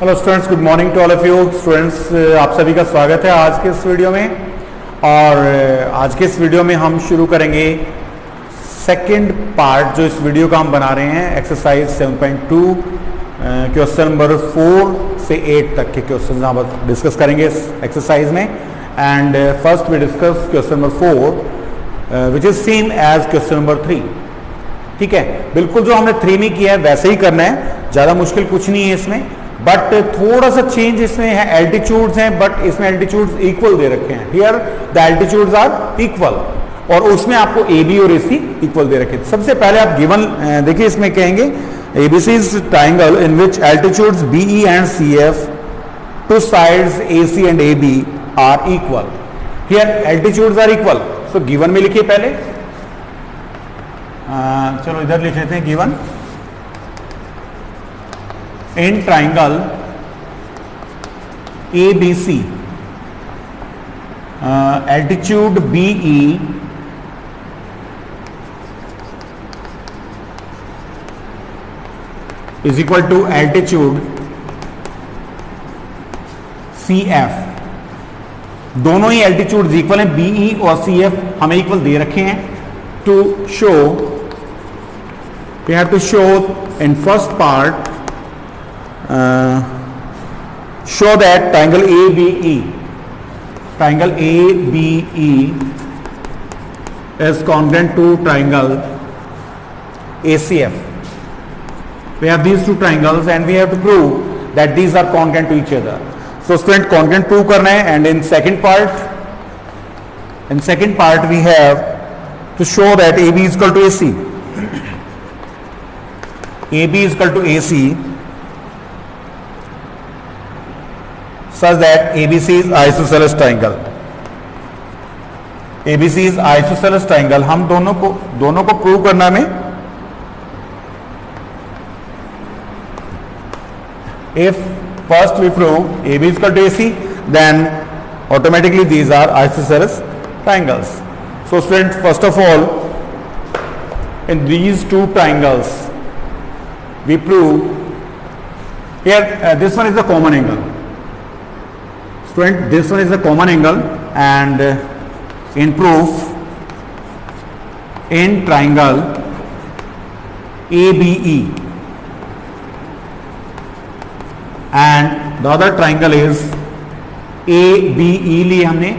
Hello students, good morning to all of you students. आप सभी का स्वागत है आज के इस वीडियो में। और आज के इस वीडियो में हम शुरू करेंगे सेकंड पार्ट जो इस वीडियो का हम बना रहे हैं, एक्सरसाइज 7.2 क्वेश्चन नंबर 4 से 8 तक के क्वेश्चन हम डिस्कस करेंगे इस एक्सरसाइज में। And first we discuss question number 4 which is same as question number 3। ठीक है, बिल्कुल जो हमने 3 में किया है वैसे ही करना है, ज़्यादा मुश्किल कुछ नहीं है इसमें, बट थोड़ा सा चेंज इसमें है। एल्टीट्यूड्स हैं बट इसमें एल्टीट्यूड्स इक्वल दे रखे हैं। Here the altitudes are equal, और उसमें आपको ए बी और ए सी इक्वल दे रखे हैं। सबसे पहले आप गिवन देखिए, इसमें कहेंगे ABC is triangle in which altitudes BE and CF to sides AC and AB are equal. Here altitudes are equal, so given में लिखिए पहले। चलो इधर लिख लेते हैं given. In triangle ABC, altitude BE is equal to altitude CF। दोनों ही एल्टीट्यूड इक्वल हैं, BE और CF हमें इक्वल दे रखे हैं। To show we have to show in first part show that triangle ABE is congruent to triangle ACF. We have these two triangles and we have to prove that these are congruent to each other. So student, congruent prove करना है। and in second part we have to show that AB is equal to AC. AB is equal to AC such that ABC is isosceles triangle. ABC is isosceles triangle। हम दोनों को prove करना में, if first we prove AB is equal to AC, then automatically these are isosceles triangles. So students, first of all, in these two triangles we prove here this one is the common angle. Student, this one is the common angle, and in proof, in triangle ABE and the other triangle is ABE लिए हमने,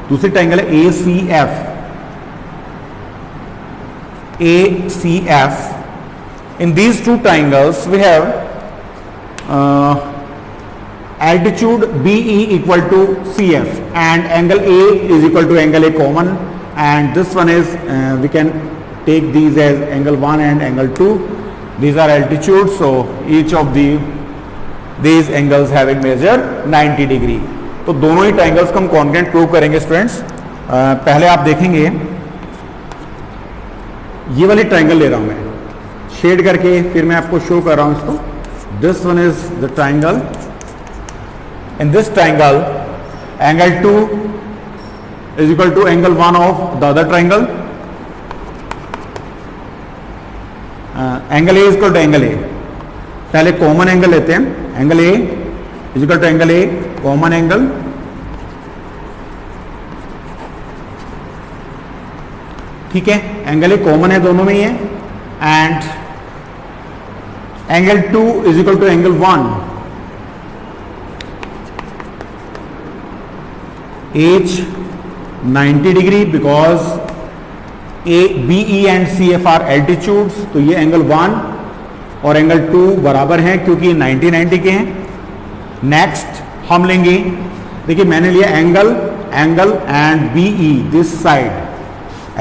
दूसरी triangle है ACF। In these two triangles we have altitude BE equal to CF and angle A is equal to angle A common, and this one is we can take these as angle 1 and angle 2. These are altitudes, so each of these angles having measure 90 degree. तो दोनों ही triangles को हम congruent prove करेंगे students. पहले आप देखेंगे ये वाली ट्राइंगल ले रहा हूं मैं शेड करके, फिर मैं आपको शो कर रहा हूं इसको। This one is the triangle. In this triangle, angle 2 is equal to angle 1 of the other triangle. Angle A is equal to angle A. पहले कॉमन एंगल लेते हैं। Angle A is equal to angle A common angle. ठीक है, angle A common है, दोनों में ही है। And angle 2 is equal to angle 1 H 90 degree, because BE and CF are altitudes. तो ये एंगल 1 और एंगल 2 बराबर हैं क्योंकि 90 के हैं। नेक्स्ट हम लेंगे, देखिए मैंने लिया angle and BE this side,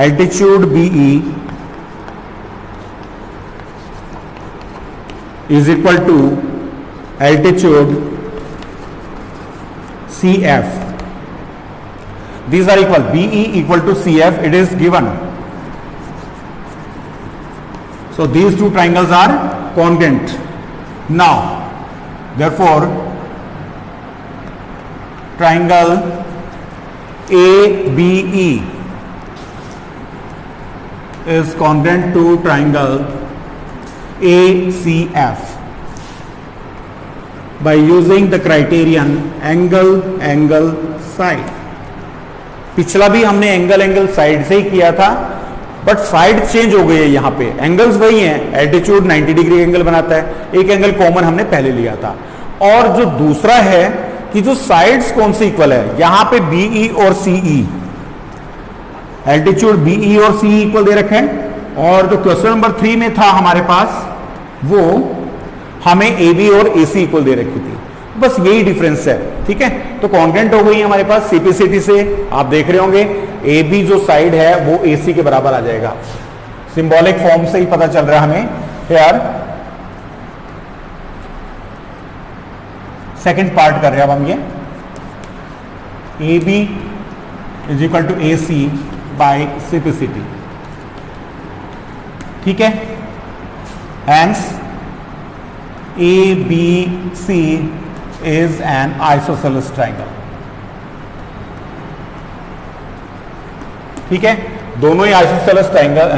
altitude BE is equal to altitude CF। These are equal, BE equal to CF, it is given. So these two triangles are congruent. Now, therefore, triangle ABE is congruent to triangle ACF. by using the criterion angle angle side। पिछला भी हमने angle angle side से ही किया था, but side change हो गई है। यहाँ पे एंगल्स वही हैं, एल्टीट्यूड 90 डिग्री एंगल बनाता है, एक एंगल कॉमन हमने पहले लिया था। और जो दूसरा है कि जो साइड्स कौन सी इक्वल है, यहां पे बीई और सीई, एल्टीट्यूड बीई और सीई इक्वल दे रखे हैं। और जो क्वेश्चन नंबर 3 में था हमारे पास, वो हमें ए बी और ए सी इक्वल दे रखी थी। बस यही डिफरेंस है, ठीक है। तो कॉन्ग्रुएंट हो गई है हमारे पास सीपीसीटी से। आप देख रहे होंगे ए बी जो साइड है वो ए सी के बराबर आ जाएगा। सिंबॉलिक फॉर्म से ही पता चल रहा है हमें। यार सेकेंड पार्ट कर रहे हैं अब हम, ये A B is equal to A C by CPCT, ठीक है। Hence A B C is an isosceles triangle, ठीक है। दोनों ही isosceles triangle,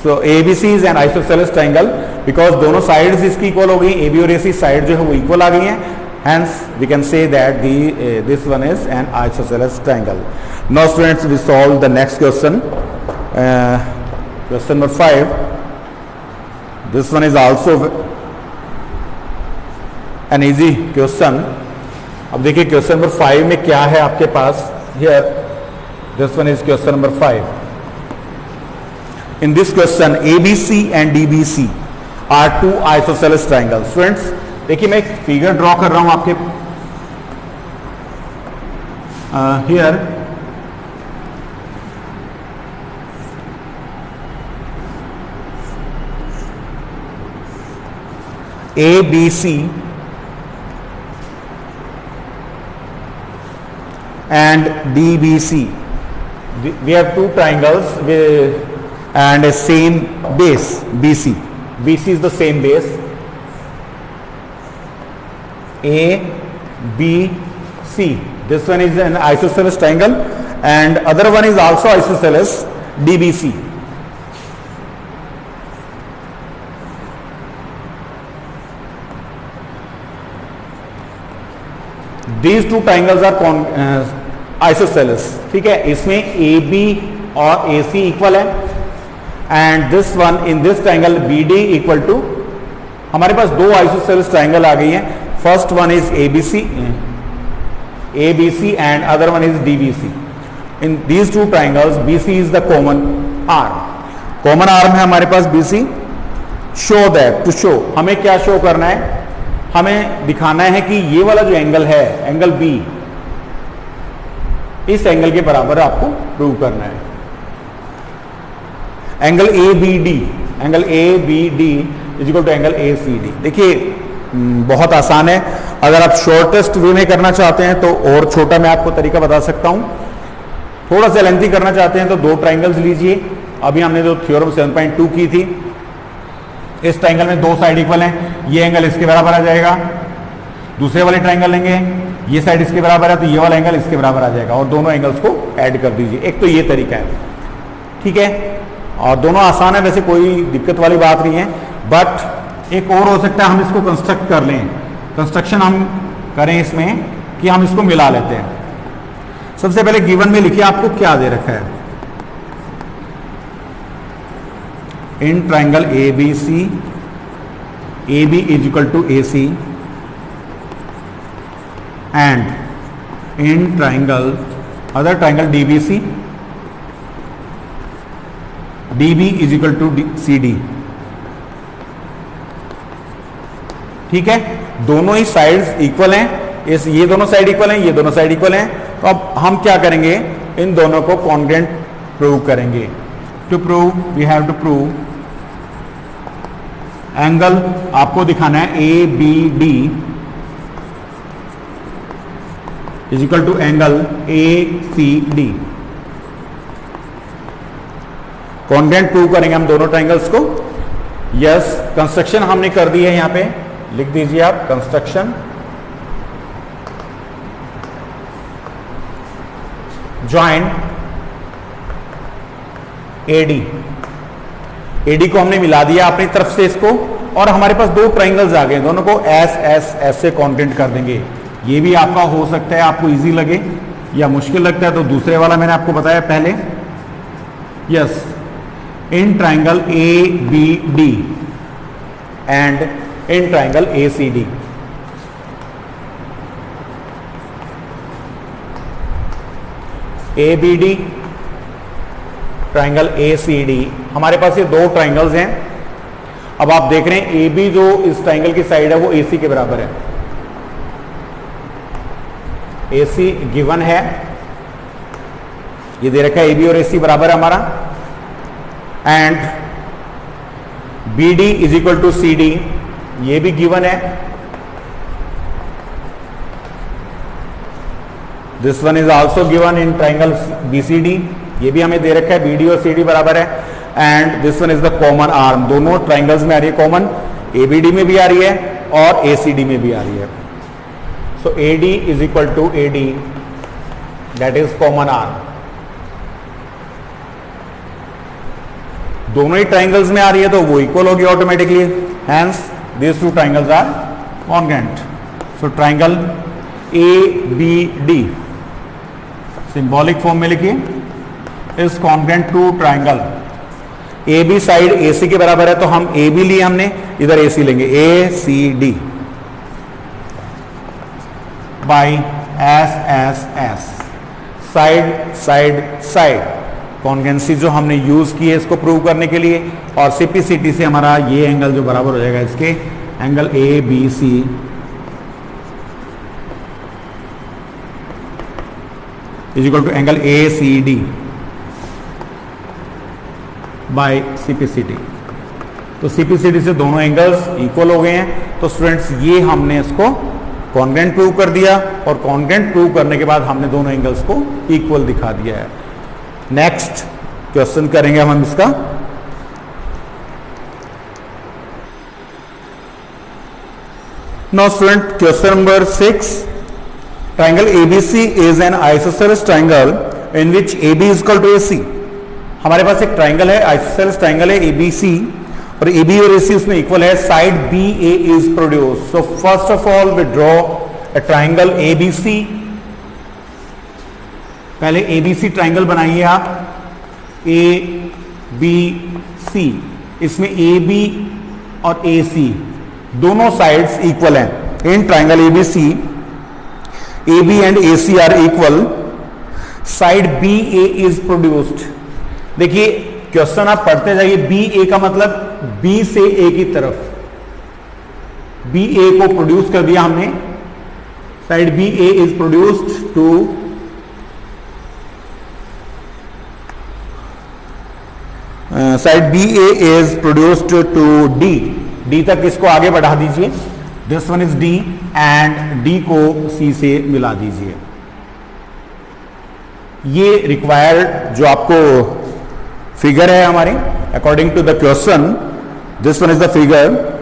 so A B C is an isosceles triangle because दोनों साइड्स इसकी इक्वल हो गई, ए बी और ए सी साइड जो है वो इक्वल आ गई हैं। Hence we can say that this one is an isosceles triangle. Now students we solve the next question, question number 5। This one is also an easy question. अब देखिए question number 5 में क्या है आपके पास। Here this one is question number 5। In this question ABC and DBC are two isosceles triangles। Students देखिए मैं एक फिगर ड्रॉ कर रहा हूं आपके here ABC and DBC, we have two triangles with and a same base BC. BC is the same base. A, B, C. This one is an isosceles triangle and other one is also isosceles, DBC. These two triangles are isosceles, ठीक है। इसमें AB और AC equal है and this one in this triangle BD equal to, हमारे पास दो isosceles triangle आ गई हैं। First one is ABC and other one is DBC। In these two triangles BC is the common arm. Common arm है हमारे पास BC। Show that, to show, हमें क्या शो करना है, हमें दिखाना है कि ये वाला जो एंगल है, एंगल B, इस एंगल के बराबर आपको प्रूव करना है। Angle ABD, angle ABD is equal to angle ACD। देखिए बहुत आसान है। अगर आप शॉर्टेस्ट वे में करना चाहते हैं तो और छोटा मैं आपको तरीका बता सकता हूं। थोड़ा सा लेंथी करना चाहते हैं तो दो ट्राइंगल्स लीजिए। अभी हमने जो थ्योरम 7.2 की थी, इस ट्राइंगल में दो साइड इक्वल हैं, ये एंगल इसके बराबर आ जाएगा। दूसरे वाले ट्राइंगल लेंगे, ये साइड इसके बराबर है तो ये वाला एंगल इसके बराबर आ जाएगा और दोनों एंगल्स को ऐड कर दीजिए। एक तो ये तरीका है, ठीक है, और दोनों आसान है, वैसे कोई दिक्कत वाली बात नहीं है। बट एक और हो सकता है हम इसको कंस्ट्रक्ट कर लें। कंस्ट्रक्शन हम करें इसमें कि हम इसको मिला लेते हैं। सबसे पहले गिवन में लिखिए आपको क्या दे रखा है। In triangle ABC, AB is equal to AC and in triangle, other triangle DBC, DB is equal to CD, ठीक है। दोनों ही साइड्स इक्वल हैं, ये दोनों साइड इक्वल हैं, ये दोनों साइड इक्वल हैं। तो अब हम क्या करेंगे, इन दोनों को कॉन्ग्रुएंट प्रूव करेंगे। To prove we have to prove angle, आपको दिखाना है ABD is equal to angle ACD। Congruent prove करेंगे हम दोनों ट्राइंगल्स को। यस, कंस्ट्रक्शन हमने कर दी है, यहां पे लिख दीजिए आप कंस्ट्रक्शन। ज्वाइन AD, AD को हमने मिला दिया अपनी तरफ से इसको, और हमारे पास दो ट्राइंगल्स आ गए, दोनों को एस एस एस से कॉन्ग्रुएंट कर देंगे। ये भी आपका हो सकता है आपको इजी लगे या मुश्किल लगता है, तो दूसरे वाला मैंने आपको बताया पहले। Yes, in triangle A B D and in triangle A C D. A B D triangle A C D, हमारे पास ये दो ट्राइंगल्स हैं। अब आप देख रहे हैं ए बी जो इस ट्राइंगल की साइड है वो ए सी के बराबर है। ए सी गिवन है, ये दे रखा है ए बी और ए सी बराबर है हमारा, and B D is equal to C D, ये भी गिवन है। This one is also given in triangle B C D, ये भी हमें दे रखा है बी डी और सी डी बराबर है। And this one is the common arm, दोनों ट्राइंगल्स में आ रही है कॉमन, ए बी डी में भी आ रही है और ए सी डी में भी आ रही है। So A D is equal to A D, that is common arm. दोनों ही ट्राइंगल्स में आ रही है तो वो इक्वल होगी automatically, hence this two triangles are congruent. So triangle A B D symbolic form में लिखिए, is congruent to triangle. A B side A C के बराबर है तो हम ए बी लिए हमने, इधर ए सी लेंगे, A C D by S S S, side side side. Congruency जो हमने यूज की है इसको प्रूव करने के लिए, और सीपीसीटी से हमारा ये एंगल जो बराबर हो जाएगा इसके, angle A B C is equal to angle A C D by CPCT. तो सीपीसीटी से दोनों एंगल्स इक्वल हो गए हैं। तो स्टूडेंट्स ये हमने इसको कॉन्ग्रुएंट प्रूव कर दिया, और कॉन्ग्रुएंट प्रूव करने के बाद हमने दोनों एंगल्स को इक्वल दिखा दिया है। नेक्स्ट क्वेश्चन करेंगे हम इसका। Now student question number 6, triangle ABC is an isosceles triangle in which AB is equal to AC। हमारे पास एक ट्राइंगल है, आइसोसेलेस ट्राइंगल है ABC, और AB और AC उसमें इक्वल है, side BA is produce. So first of all we draw a triangle ABC। पहले ABC ट्राइंगल बनाइए आप, ABC, इसमें AB और AC दोनों साइड्स इक्वल हैं। In triangle ABC AB and AC are equal, side BA is produced. देखिए question आप पढ़ते जाइए, BA का मतलब B से A की तरफ, BA को प्रोड्यूस कर दिया हमने, side BA is produced to side BA is produced to D तक इसको आगे बढ़ा दीजिए, this one is D and D को C से मिला दीजिए। ये रिक्वायर्ड जो आपको फिगर है हमारे, according to the question, this one is the figure,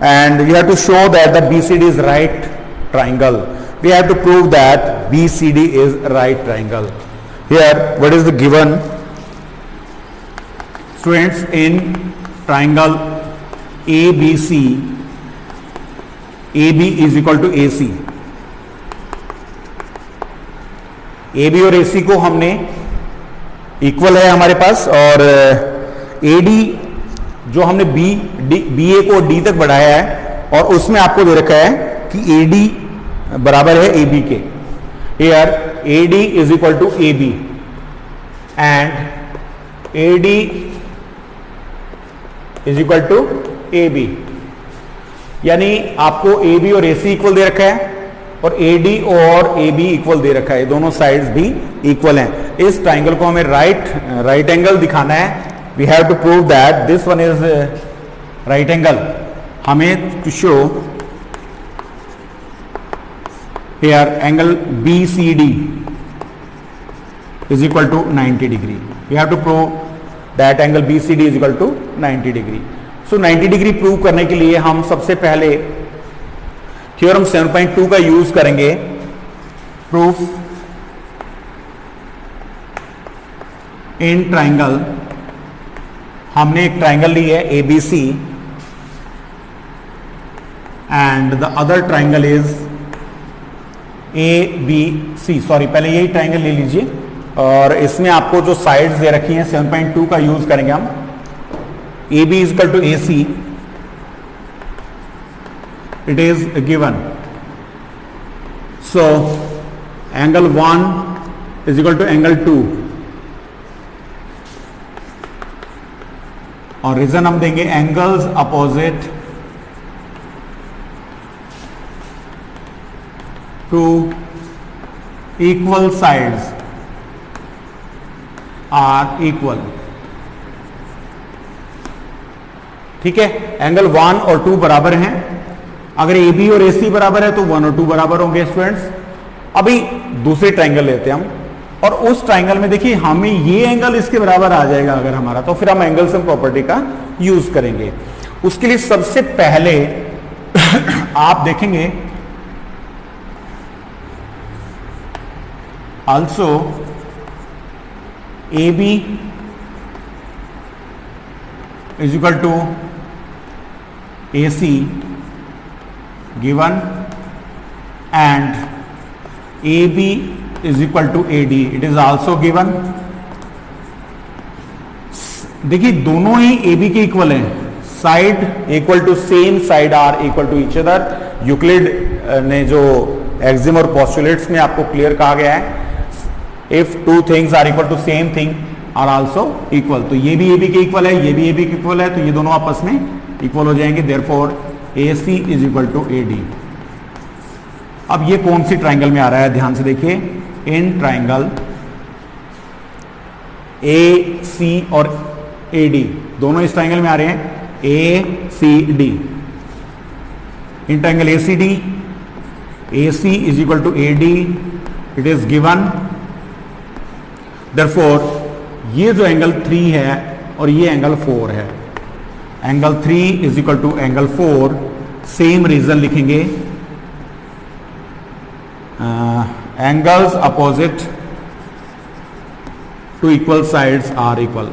and we have to show that the BCD is right triangle. We have to prove that BCD is right triangle. Here what is the given students, in triangle ABC, AB is equal to AC। AB और AC को हमने equal है हमारे पास, और AD जो हमने BA को D तक बढ़ाया है, और उसमें आपको दे रखा है कि AD बराबर है AB के। Here AD is equal to AB and AD is equal to AB, यानी आपको AB और AC इक्वल दे रखा है, और AD और AB इक्वल दे रखा है, दोनों साइड्स भी इक्वल हैं। इस ट्राइंगल को हमें राइट एंगल दिखाना है। We have to prove that this one is right angle. हमें to show here angle BCD is equal to 90 degree. We have to prove that angle BCD is equal to 90 degree. So 90 degree prove करने के लिए हम सबसे पहले theorem 7.2 का use करेंगे। Proof in triangle, हमने एक ट्राइंगल ली है ABC, and the other triangle is ABC। Sorry, पहले यही ट्राइंगल ले लीजिए और इसमें आपको जो साइड्स दे रखी हैं 7.2 का यूज करेंगे हम। AB is equal to AC, it is given, so angle 1 is equal to angle 2 और रीजन हम देंगे angles opposite to equal sides are equal. ठीक है, एंगल 1 और 2 बराबर हैं। अगर AB और AC बराबर है तो 1 और 2 बराबर होंगे स्टूडेंट्स। अभी दूसरे ट्राइंगल लेते हैं हम, और उस ट्राइंगल में देखिए हमें ये एंगल इसके बराबर आ जाएगा अगर हमारा, तो फिर हम एंगल सम प्रॉपर्टी का यूज करेंगे। उसके लिए सबसे पहले आप देखेंगे also AB is equal to AC given and AB is equal to AD, it is also given। देखिए दोनों ही AB के इक्वल हैं, side equal to same side are equal to each other. Euclid ने जो एक्सिम और postulates में आपको क्लियर कहा गया है, if two things are equal to same thing are also equal, तो ये भी AB के इक्वल है, ये भी AB के इक्वल है, तो ये दोनों आपस में इक्वल हो जाएंगे। Therefore AC is equal to AD। अब ये कौन सी ट्राइंगल में आ रहा है, ध्यान से देखिए। इन ट्राइंगल AC और AD दोनों इस ट्राइंगल में आ रहे हैं, ACD। In triangle ACD, AC is equal to AD, it is given. Therefore ये जो एंगल 3 है और ये एंगल 4 है, angle 3 is equal to angle 4, same reason लिखेंगे, angles opposite to equal sides are equal.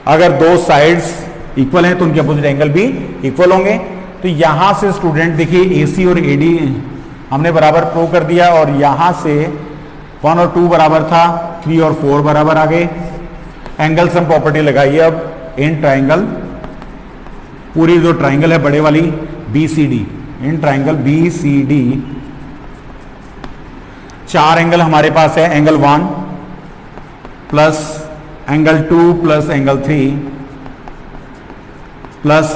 अगर दो साइड्स इक्वल हैं तो उनके अपोजिट एंगल भी इक्वल होंगे। तो यहां से स्टूडेंट देखिए AC और AD हमने बराबर प्रूव कर दिया, और यहां से 1 और 2 बराबर था, 3 और 4 बराबर आ गए। एंगल सम प्रॉपर्टी लगाइए अब इन ट्राइंगल, पूरी जो ट्राइंगल है बड़े वाली BCD, in triangle BCD 4 angle हमारे पास है, angle 1 plus angle 2 plus angle 3 plus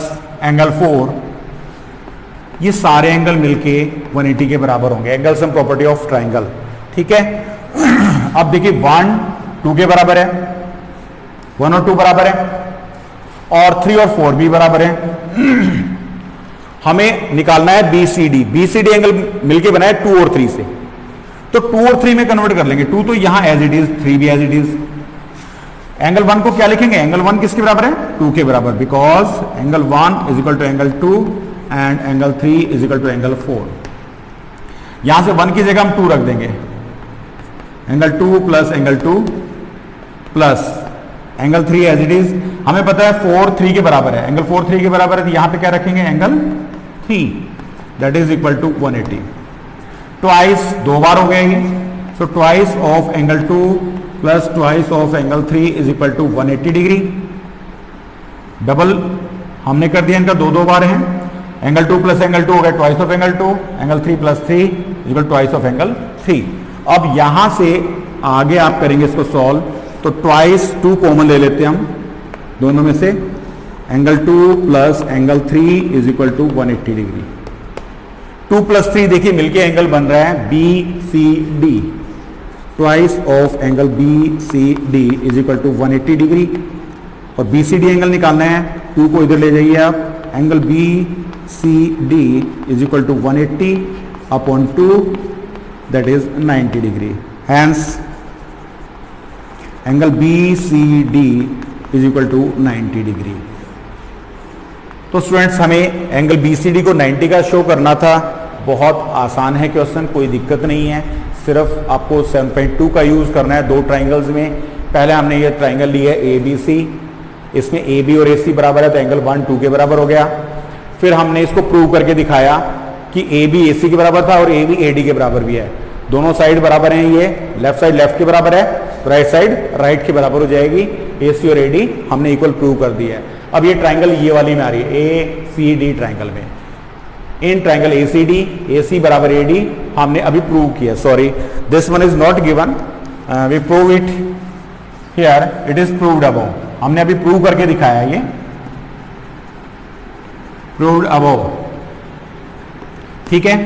angle 4, ये सारे एंगल मिलके 180 के बराबर होंगे, angle sum property of triangle. ठीक है, अब देखिए 1 2 के बराबर है, 1 और 2 बराबर है, और 3 और 4 भी बराबर है। हमें निकालना है BCD एंगल मिलके बना है 2 और 3 से, तो 2 और 3 में कन्वर्ट कर लेंगे। 2 तो यहां एज इट इज, 3 भी एज इट इज। एंगल 1 को क्या लिखेंगे, एंगल 1 किसके बराबर है, 2 के बराबर, because angle 1 is equal to angle 2 and angle 3 is equal to angle 4। यहां से 1 की जगह हम 2 रख देंगे, angle 2 plus angle 2 plus angle 3 as it is. हमें पता है 4 3 के बराबर है, एंगल 4 3 के बराबर है, तो यहां पे क्या रखेंगे, angle 3, that is equal to 180। Twice 2 बार हो गया ये, so twice of angle 2 plus twice of angle 3 is equal to 180 degree. Double हमने कर दिया, इनका 2 बार है, एंगल 2 प्लस एंगल 2 हो गया twice of angle 2, angle 3 plus 3 is equal twice of angle 3। अब यहां से आगे आप करेंगे इसको सॉल्व, तो ट्वाइस 2 कॉमन ले लेते हैं हम दोनों में से, angle 2 plus angle 3 is equal to 180 degree. 2 प्लस 3 देखिए मिलके एंगल बन रहा है BCD, twice of angle BCD is equal to 180 degree. और BCD एंगल निकालना है, 2 को इधर ले जाइए आप, angle BCD is equal to 180 upon 2, that is 90 degree. Hence angle BCD is equal to 90 degree. तो स्टूडेंट्स हमें एंगल BCD को 90 का शो करना था। बहुत आसान है क्वेश्चन, कोई दिक्कत नहीं है, सिर्फ आपको 7.2 का यूज करना है दो ट्राइंगल्स में। पहले हमने ये ट्राइंगल लिया है ए बी सी, इसमें ए बी और ए सी बराबर है तो एंगल 1 2 के बराबर हो गया। फिर हमने इसको प्रूव करके दिखाया कि ए बी ए सी के बराबर था और ए बी ए डी के बराबर भी है, दोनों साइड बराबर हैं। ये लेफ्ट साइड लेफ्ट के बराबर है तो राइट साइड राइट के बराबर हो जाएगी। ए सी और ए डी हमने इक्वल प्रूव कर दिया है। अब ये ट्राइंगल ये वाली में आ रही है ए सी डी ट्राइंगल में, इन ट्राइंगल ए सी डी ए सी बराबर ए डी हमने अभी प्रूव किया। Sorry this one is not given, we prove it here, it is proved above. हमने अभी प्रूव करके दिखाया, ये प्रूव्ड अबव, ठीक है।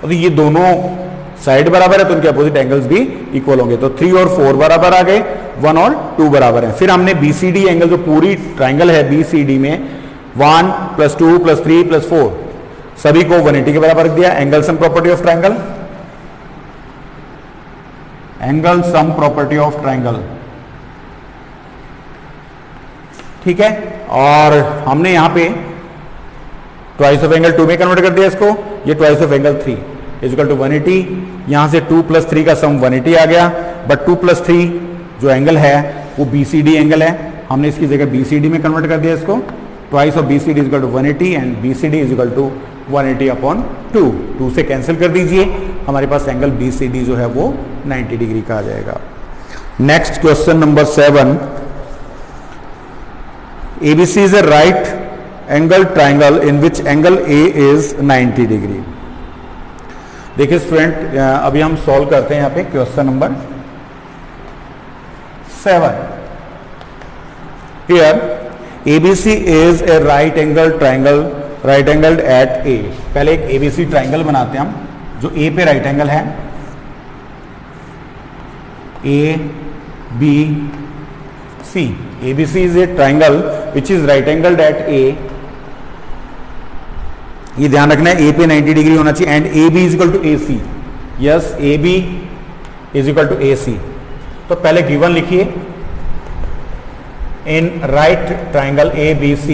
और ये दोनों साइड बराबर है तो उनके अपोजिट एंगल्स भी इक्वल होंगे। तो 3 और 4 बराबर आ गए, 1 और 2 बराबर है। फिर हमने BCD एंगल जो पूरी ट्राइंगल है BCD में 1 + 2 + 3 + 4 सभी को 180 के बराबर रख दिया। Angle sum property of triangle, angle sum property of triangle, ठीक है। और हमने यहां पे ट्वाइस ऑफ एंगल 2 में कन्वर्ट कर दिया इसको, ये twice of angle 3 equal to 180। यहां से 2 + 3 का सम 180 आ गया, बट 2 + 3 जो एंगल है वो BCD एंगल है, हमने इसकी जगह BCD में कन्वर्ट कर दिया इसको। Twice of BCD equal to 180 and BCD equal to 180/2। 2 से कैंसिल कर दीजिए, हमारे पास एंगल BCD जो है वो 90 डिग्री का आ जाएगा। Next question number 7, ABC is a right angle triangle in which angle A is 90 degree. देखिए स्टूडेंट, अभी हम सॉल्व करते हैं यहाँ पे question number 7। Here ABC is a right angle triangle, right angled at A। पहले एक ABC ट्राइंगल बनाते हैं हम, जो A पे राइट एंगल है, A B C। ABC is a triangle which is right angled at A। ये ध्यान रखना है A पे 90 डिग्री होना चाहिए and AB is equal to AC। Yes, AB is equal to AC। तो पहले गिवन लिखिए, in right triangle ABC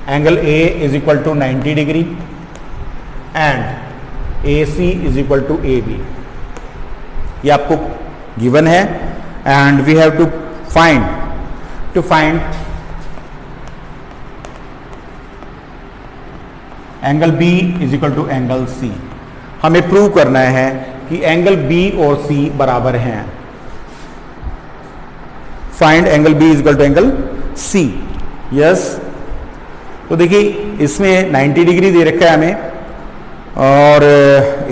angle A is equal to 90 degree and AC is equal to AB। ये आपको given है and we have to find angle B is equal to angle C। हमें prove करना है कि angle B और C बराबर हैं। Find angle B is equal to angle C। Yes, तो देखिए इसमें 90 डिग्री दे रखा है हमें और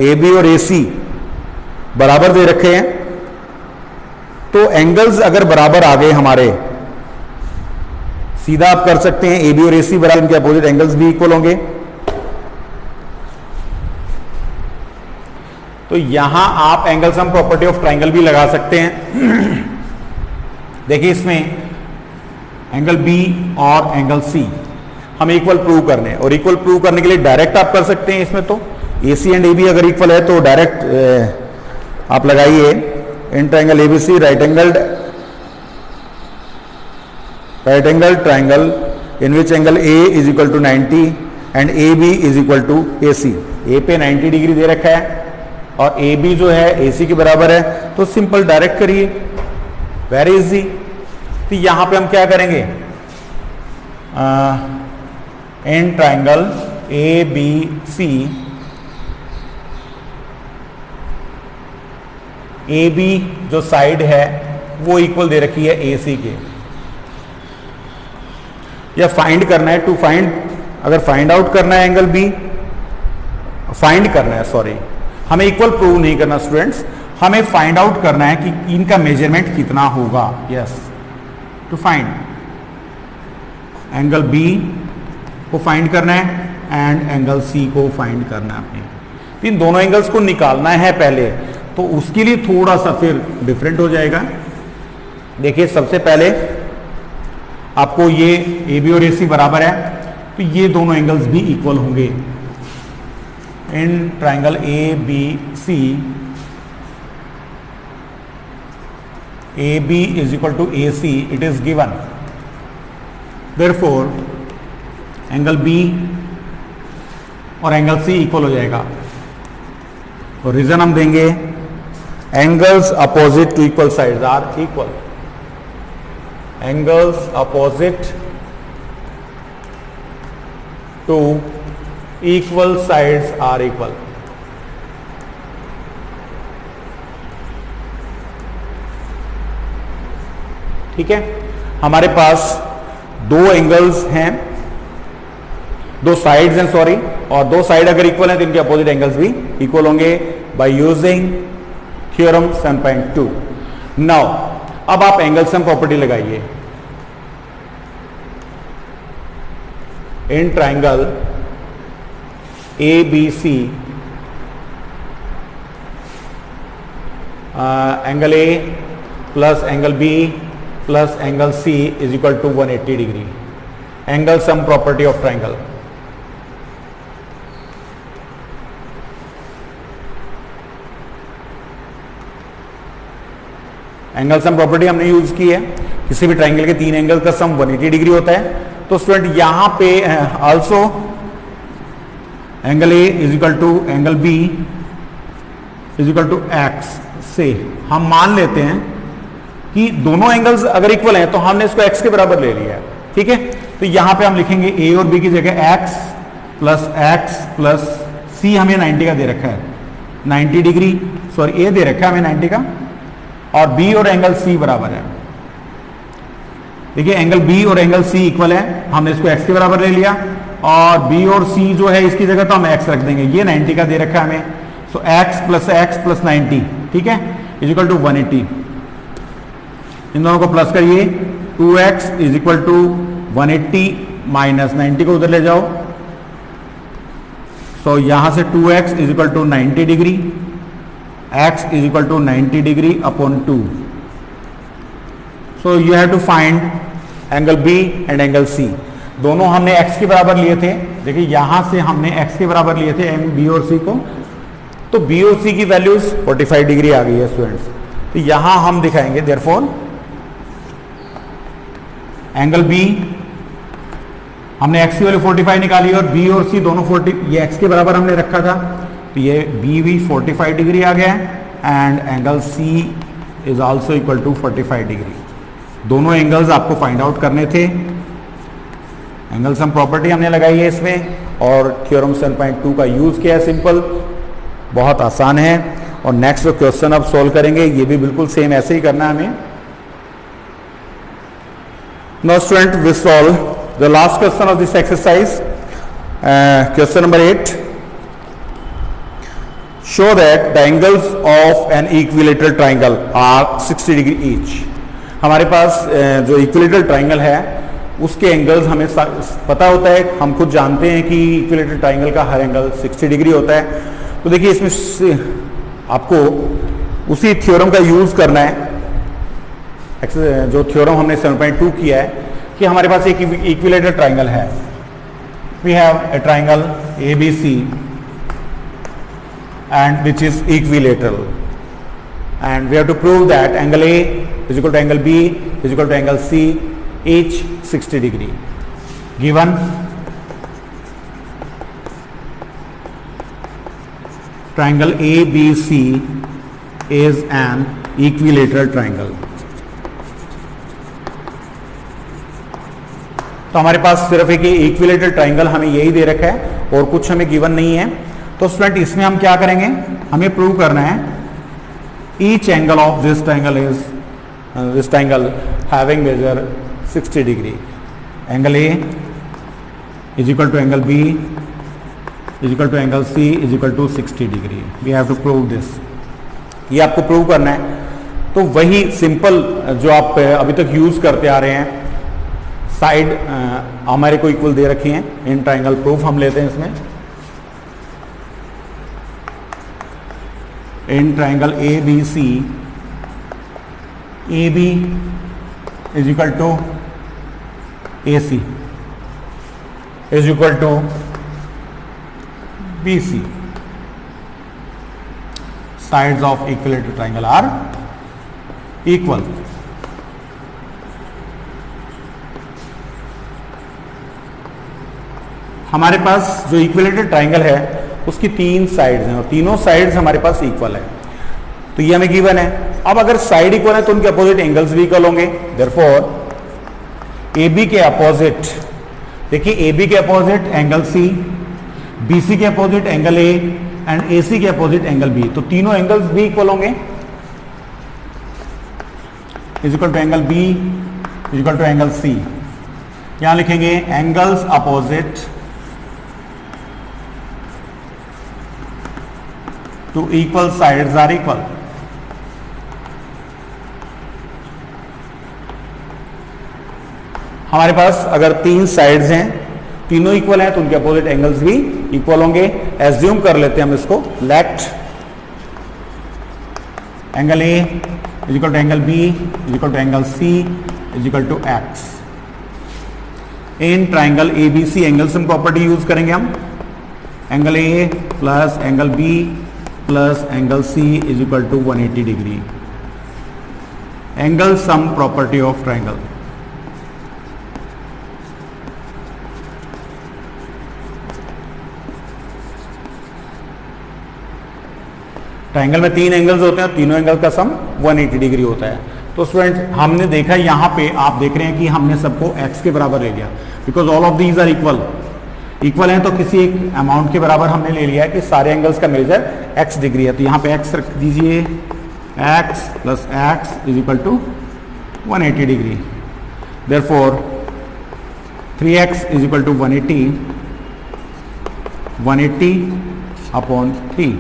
AB और AC बराबर दे रखे हैं। तो एंगल्स अगर बराबर आ गए हमारे, सीधा आप कर सकते हैं AB और AC बराबर, इनके अपोजिट एंगल्स भी इक्वल होंगे। तो यहां आप angle sum property of triangle भी लगा सकते हैं। देखिए इसमें एंगल B और एंगल C हमें इक्वल प्रूव करने हैं, और इक्वल प्रूव करने के लिए डायरेक्ट आप कर सकते हैं। इसमें तो AC एंड AB अगर इक्वल है तो डायरेक्ट आप लगाइए, in triangle ABC right angle triangle in which angle A is equal to 90 and AB is equal to AC। A पे 90 डिग्री दे रखा है और AB जो है AC के बराबर है, तो सिंपल डायरेक्ट करिए, वेरी इजी। तो यहां पे हम क्या करेंगे, इन ट्राइंगल ABC AB जो साइड है वो इक्वल दे रखी है AC के। या फाइंड करना है, टू फाइंड, अगर फाइंड आउट करना है एंगल B, फाइंड करना है, सॉरी, हमें इक्वल प्रूव नहीं करना स्टूडेंट्स, हमें फाइंड आउट करना है कि इनका मेजरमेंट कितना होगा। Yes, to find angle B को फाइंड करना है एंड एंगल C को फाइंड करना है अपने। इन दोनों एंगल्स को निकालना है पहले, तो उसके लिए थोड़ा सा फिर डिफरेंट हो जाएगा। देखिए सबसे पहले आपको ये AB और AC बराबर है, तो ये दोनों एंगल्स भी इक्वल होंगे। इन triangle ABC AB is equal to AC, it is given, therefore angle B और एंगल C इक्वल हो जाएगा। और रीजन हम देंगे angles opposite to equal sides are equal. Angles opposite to equal sides are equal. ठीक है, हमारे पास दो एंगल्स हैं, दो साइड्स हैं सॉरी, और दो साइड अगर इक्वल हैं तो इनके अपोजिट एंगल्स भी इक्वल होंगे बाय यूजिंग थ्योरम 7.2. नाउ अब आप एंगल सम प्रॉपर्टी लगाइए. In triangle ABC angle A plus angle B plus angle C is equal to 180 degree. Angle sum property of triangle. Angle sum property हमने use की है. किसी भी triangle के तीन एंगल का सम 180 डिग्री होता है. तो स्टूडेंट यहां पे also angle A is equal to angle B is equal to x से हम मान लेते हैं कि दोनों एंगल्स अगर इक्वल हैं तो हमने इसको x के बराबर ले लिया है. ठीक है, तो यहां पे हम लिखेंगे A और B की जगह x प्लस C हमें 90 का दे रखा है, 90 डिग्री सॉरी A दे रखा है हमें 90 का, और B और एंगल C बराबर है. देखिए एंगल B और एंगल C इक्वल है, हमने इसको x के बराबर ले लिया, और B और C जो है इसकी जगह तो हम x रख देंगे. ये 90 का दे रखा है हमें, सो x प्लस 90 ठीक है इज इक्वल टू 180. इन दोनों को प्लस करिए, 2x is equal to 180 minus 90 को उधर ले जाओ. सो यहां से 2x is equal to 90 degree, x is equal to 90 degree upon 2. So you have to find angle B and angle C. दोनों हमने x के बराबर लिए थे. देखिए यहां से हमने x के बराबर लिए थे B और C को, तो B और C की वैल्यूज 45 डिग्री आ गई है स्टूडेंट्स. तो यहां हम दिखाएंगे देयरफॉर एंगल B हमने x की वैल्यू 45 निकाली और B और C दोनों 40, ये x के बराबर हमने रखा था, तो ये B भी 45 डिग्री आ गया and angle C is also equal to 45 degree. दोनों एंगल्स आपको फाइंड आउट करने थे. एंगल सम प्रॉपर्टी हमने लगाई है इसमें और थ्योरम 7.2 का यूज किया है. सिंपल, बहुत आसान है. और नेक्स्ट जो क्वेश्चन अब सॉल्व करेंगे ये भी बिल्कुल सेम ऐसे ही करना है हमें. Now student we solve the last question of this exercise. Question number 8. Show that the angles of an equilateral triangle are 60 degree each. हमारे पास जो इक्विलेटरल ट्राइंगल है उसके एंगल्स हमें पता होता है, हम खुद जानते हैं कि इक्विलेटरल ट्राइंगल का हर एंगल 60 डिग्री होता है. तो देखिए इसमें आपको उसी थ्योरम का यूज करना है, जो थ्योरम हमने 7.2 किया है, कि हमारे पास एक इक्विलेटरल ट्राइंगल है. We have a triangle ABC and which is equilateral, and we have to prove that angle A is equal to angle B is equal to angle C, each 60 degree. Given triangle ABC is an equilateral triangle. तो हमारे पास सिर्फ एक equilateral triangle हमें यही दे रखा है और कुछ हमें गिवन नहीं है. तो स्टूडेंट इसमें हम क्या करेंगे, हमें प्रूव करना है each angle of this triangle having measure 60 degree. Angle A is equal to angle B is equal to angle C is equal to 60 degree. We have to prove this. ये आपको prove करना है. तो वही simple जो आप अभी तक यूज करते आ रहे हैं, साइड हमारे को इक्वल दे रखी हैं. इन ट्राइंगल प्रूफ हम लेते हैं इसमें. In triangle ABC, AB is equal to AC is equal to BC. Sides of equilateral triangle are equal. हमारे पास जो इक्विलेटरल ट्राइंगल है उसकी तीन साइड्स हैं और तीनों साइड्स हमारे पास इक्वल है. तो ये हमें गिवन है। अब अगर साइड इक्वल है तो उनके अपोजिट एंगल्स भी इक्वल होंगे। देयरफॉर ए बी के अपोजिट, देखिए ए बी के opposite angle C, B C के opposite angle A and A C के अपोजिट एंगल बी, तो तीनों एंगल्स भी इक्वल होंगे। Is equal to angle B is equal to angle C. यहां लिखेंगे angles opposite to equal sides are equal. हमारे पास अगर तीन साइड्स हैं, तीनों इक्वल हैं, तो उनके अपोजिट एंगल्स भी इक्वल होंगे। एज्यूम कर लेते हैं हम इसको, let angle A is equal to angle B is equal to angle C is equal to x. In triangle A B C angle sum property use करेंगे हम। Angle A plus angle B plus angle C is equal to 180 degree. Angle sum property of triangle. Triangle में तीन angles होते हैं, तीनों angle का सम 180 degree होता है। तो स्टूडेंट हमने देखा यहाँ पे, आप देख रहे हैं कि हमने सबको x के बराबर ले लिया, because all of these are equal. Equal हैं तो किसी एक अमाउंट के बराबर हमने ले लिया है कि सारे एंगल्स का मेजर x डिग्री है। तो यहाँ पे x रख दीजिए, x plus x is equal to 180 degree. Therefore 3x is equal to 180 upon 3,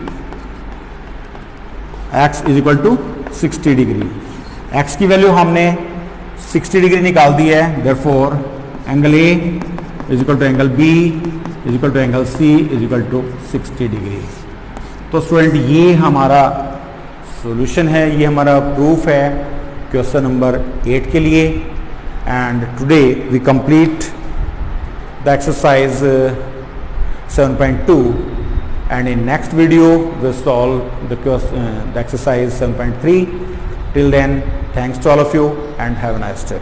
x is equal to 60 degree. x की वैल्यू हमने 60 डिग्री निकाल दी है। Therefore angle A is equal to angle B is equal to angle C is equal to 60 degree. तो student ये हमारा solution है, ये हमारा प्रूफ है क्वेश्चन नंबर 8 के लिए। And today we complete the exercise 7.2 and in next video we'll solve the exercise 7.3. Till then, thanks to all of you and have a nice day.